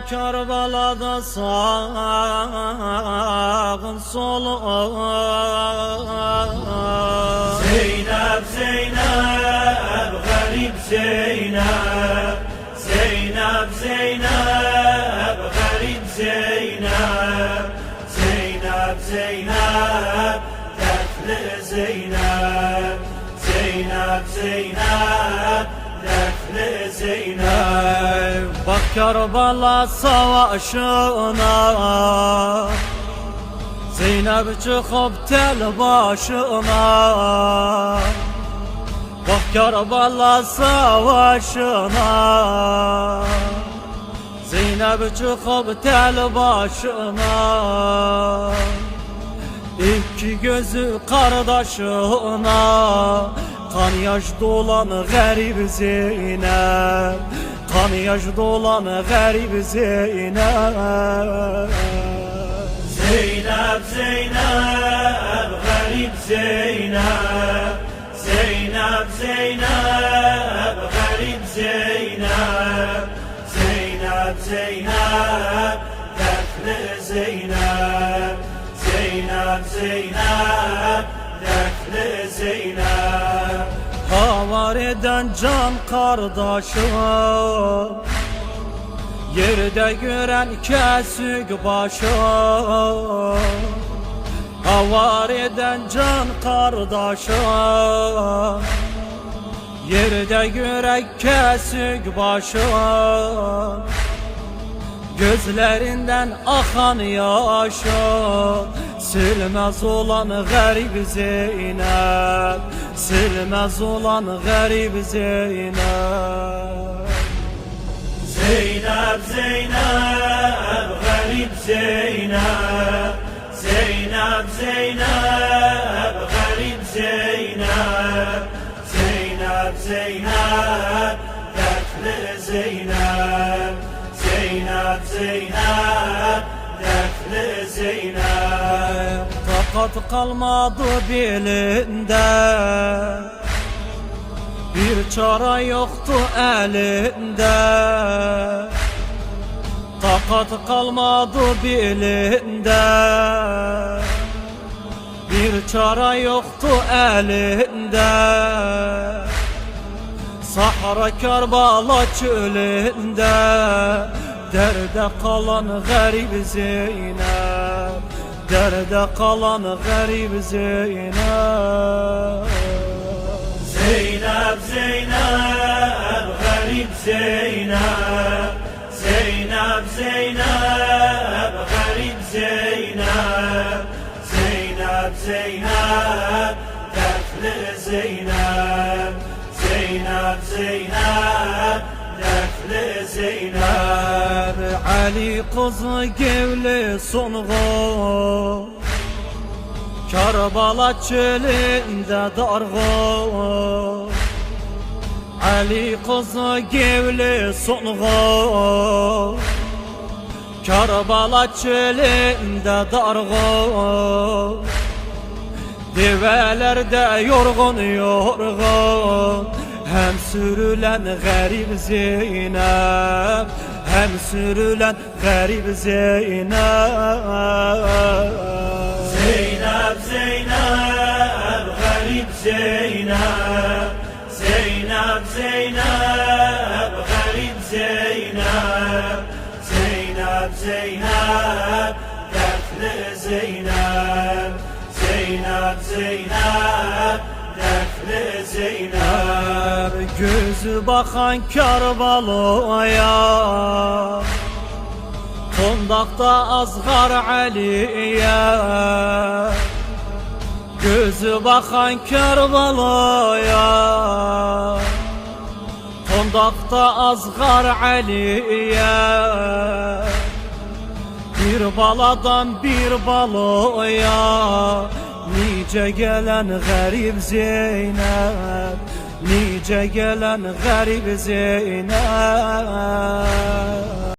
Kerbala'da sağın solun. Zeynep, Zeynep, garip Zeynep. Zeynep, Zeynep, garip Zeynep. Zeynep, Zeynep, dertli Zeynep. Zeynep, Zeynep, dertli Zeynep. Bak Kerbala savaşına, Zeynep çıkıp tel başına. Bak Kerbala savaşına, Zeynep çıkıp tel başına. İki gözü kardeşine, kan yaş dolan garip Zeynep. Kan yaş dolan garip Zeynep. Zeynep, Zeynep, garip Zeynep. Zeynep, Zeynep, garip Zeynep. Zeynep, Zeynep, dertli Zeynep. Zeynep, Zeynep, dertli Zeynep. Havariden can kardeşim, yerde gören kesik başım. Havariden can kardeşim, yerde gören kesik başım. Gözlerinden akan yaşım silmez olan garip Zeynep. Silmez olan garip Zeynep. Zeynep, Zeynep, garip Zeynep. Zeynep, Zeynep, garip Zeynep. Zeynep, Zeynep, dertli Zeynep. Zeynep, Zeynep, dertli Zeynep. Takat kalmadı belinde, bir çare yoktu elinde. Takat kalmadı belinde, bir çare yoktu elinde. Sahra Kerbala çölünde, derde kalan garip Zeynep. Derde kalan garip Zeynep. Zeynep, Zeynep, garip Zeynep. Zeynep, Zeynep, garip Zeynep. Zeynep, Zeynep, dertli Zeynep. Zeynep, Zeynep, dertli Zeynep. Ali kızı gevli sunğu, Kerbala çölünde dargın. Ali kızı gevli sunğu, Kerbala çölünde dargın. Develerde yorgun yorgun, hem sürülen garip Zeynep. Hem sürülen garip Zeynep. Zeynep, Zeynep, garip Zeynep. Zeynep, Zeynep, garip Zeynep. Zeynep, Zeynep, dertli Zeynep. Zeynep, Zeynep, dertli Zeynep. Gözü bakan Kerbala'ya, Kondakta Azgar Ali'ye. Gözü bakan Kerbala'ya, Kondakta Azgar Ali'ye. Bir baladan bir baloya, nice gelen garip Zeynep. Nice gelen garip Zeynep.